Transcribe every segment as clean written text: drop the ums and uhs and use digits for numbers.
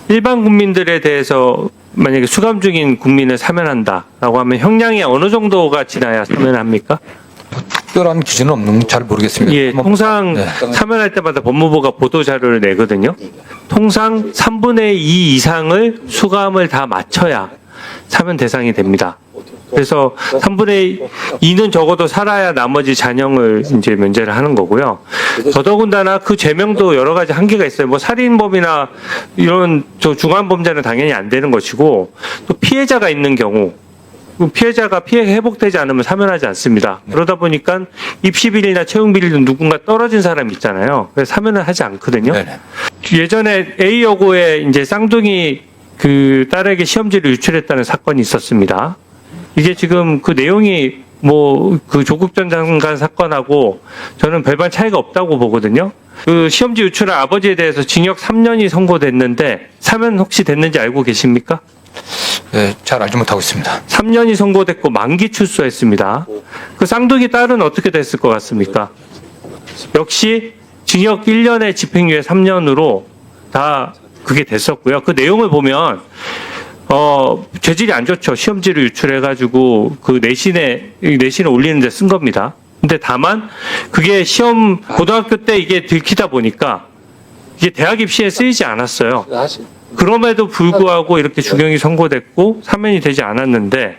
일반 국민들에 대해서 만약에 수감 중인 국민을 사면한다라고 하면 형량이 어느 정도가 지나야 사면합니까? 특별한 기준은 없는 잘 모르겠습니다. 예, 통상 네. 사면할 때마다 법무부가 보도 자료를 내거든요. 통상 3분의 2 이상을 수감을 다 마쳐야 사면 대상이 됩니다. 그래서 3분의 2는 적어도 살아야 나머지 잔형을 이제 면제를 하는 거고요. 더더군다나 그 죄명도 여러 가지 한계가 있어요. 뭐 살인범이나 이런 중환범죄는 당연히 안 되는 것이고, 또 피해자가 있는 경우, 피해자가 피해 회복되지 않으면 사면하지 않습니다. 그러다 보니까 입시비리나 채용비리는 누군가 떨어진 사람이 있잖아요. 그래서 사면을 하지 않거든요. 네네. 예전에 A 여고에 이제 쌍둥이 그 딸에게 시험지를 유출했다는 사건이 있었습니다. 이게 지금 그 내용이 뭐 그 조국 전 장관 사건하고 저는 별반 차이가 없다고 보거든요. 그 시험지 유출한 아버지에 대해서 징역 3년이 선고됐는데 사면 혹시 됐는지 알고 계십니까? 네, 잘 알지 못하고 있습니다. 3년이 선고됐고 만기 출소했습니다. 그 쌍둥이 딸은 어떻게 됐을 것 같습니까? 역시 징역 1년에 집행유예 3년으로 다 그게 됐었고요. 그 내용을 보면 죄질이 안 좋죠. 시험지를 유출해가지고 그 내신에 올리는 데 쓴 겁니다. 근데 다만 그게 시험 고등학교 때 이게 들키다 보니까 이게 대학 입시에 쓰이지 않았어요. 그럼에도 불구하고 이렇게 중형이 선고됐고 사면이 되지 않았는데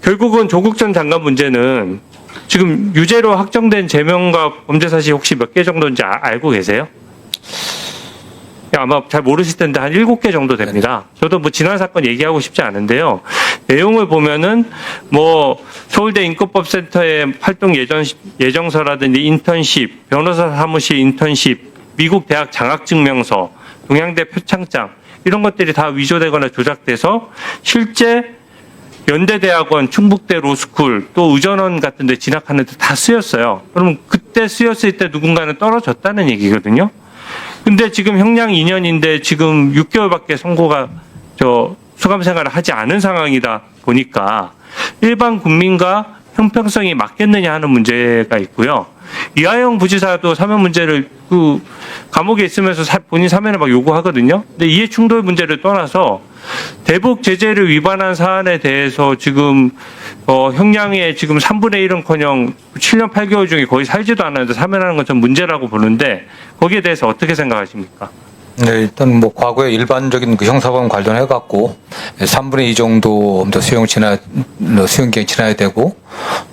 결국은 조국 전 장관 문제는 지금 유죄로 확정된 제명과 범죄 사실 혹시 몇 개 정도인지 알고 계세요? 아마 잘 모르실 텐데 한 7개 정도 됩니다. 저도 뭐 지난 사건 얘기하고 싶지 않은데요. 내용을 보면은 뭐 서울대 인권법센터의 활동 예정서라든지 인턴십, 변호사 사무실 인턴십, 미국 대학 장학증명서, 동양대 표창장 이런 것들이 다 위조되거나 조작돼서 실제 연대대학원, 충북대 로스쿨, 또 의전원 같은 데 진학하는 데 다 쓰였어요. 그러면 그때 쓰였을 때 누군가는 떨어졌다는 얘기거든요. 근데 지금 형량 2년인데 지금 6개월밖에 선고가 수감 생활을 하지 않은 상황이다 보니까 일반 국민과 형평성이 맞겠느냐 하는 문제가 있고요. 이하영 부지사도 사면 문제를 그 감옥에 있으면서 본인 사면을 막 요구하거든요. 근데 이해 충돌 문제를 떠나서 대북 제재를 위반한 사안에 대해서 지금 형량의 지금 3분의 1은커녕 7년 8개월 중에 거의 살지도 않았는데 사면하는 건 좀 문제라고 보는데 거기에 대해서 어떻게 생각하십니까? 네, 일단 뭐 과거에 일반적인 그 형사범 관련해 갖고 3분의 2 정도 수용기간이 지나야 되고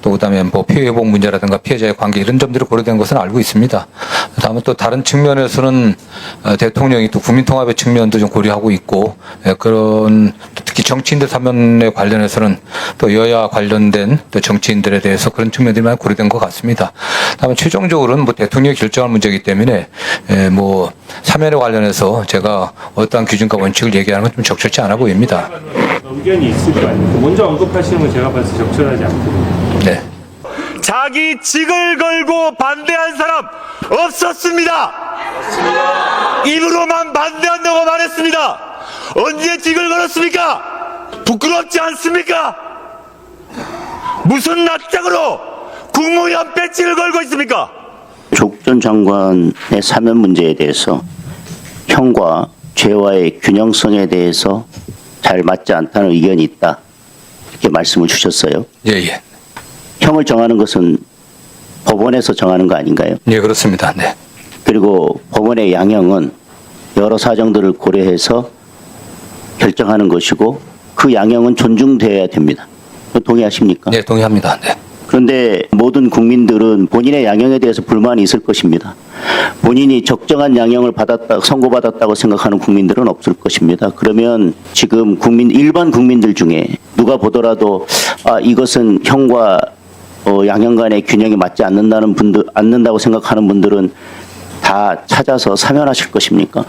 또 그다음에 뭐 피해 회복 문제라든가 피해자의 관계 이런 점들이 고려된 것은 알고 있습니다. 다음에 또 다른 측면에서는 대통령이 또 국민통합의 측면도 좀 고려하고 있고 그런 특히 정치인들 사면에 관련해서는 또 여야 관련된 또 정치인들에 대해서 그런 측면들이 많이 고려된 것 같습니다. 다음에 최종적으로는 뭐 대통령이 결정할 문제이기 때문에 뭐 사면에 관련해서 제가 어떠한 기준과 원칙을 얘기하는 건 좀 적절치 않아 보입니다. 의견이 있을 거 아니에요. 먼저 언급하시는 건 제가 봐서 적절하지 않거든요. 네. 자기 직을 걸고 반대한 사람 없었습니다. 입으로만 반대한다고 말했습니다. 언제 직을 걸었습니까? 부끄럽지 않습니까? 무슨 낯짝으로 국무위원 배지를 걸고 있습니까? 조국 전 장관의 사면 문제에 대해서 형과 죄와의 균형성에 대해서 잘 맞지 않다는 의견이 있다. 이렇게 말씀을 주셨어요. 예. 형을 정하는 것은 법원에서 정하는 거 아닌가요? 예, 그렇습니다. 네. 그리고 법원의 양형은 여러 사정들을 고려해서 결정하는 것이고 그 양형은 존중되어야 됩니다. 동의하십니까? 네, 동의합니다. 네. 그런데 모든 국민들은 본인의 양형에 대해서 불만이 있을 것입니다. 본인이 적정한 양형을 선고받았다고 생각하는 국민들은 없을 것입니다. 그러면 지금 일반 국민들 중에 누가 보더라도 이것은 형과 양형 간의 균형이 맞지 않는다고 생각하는 분들은 다 찾아서 사면하실 것입니까?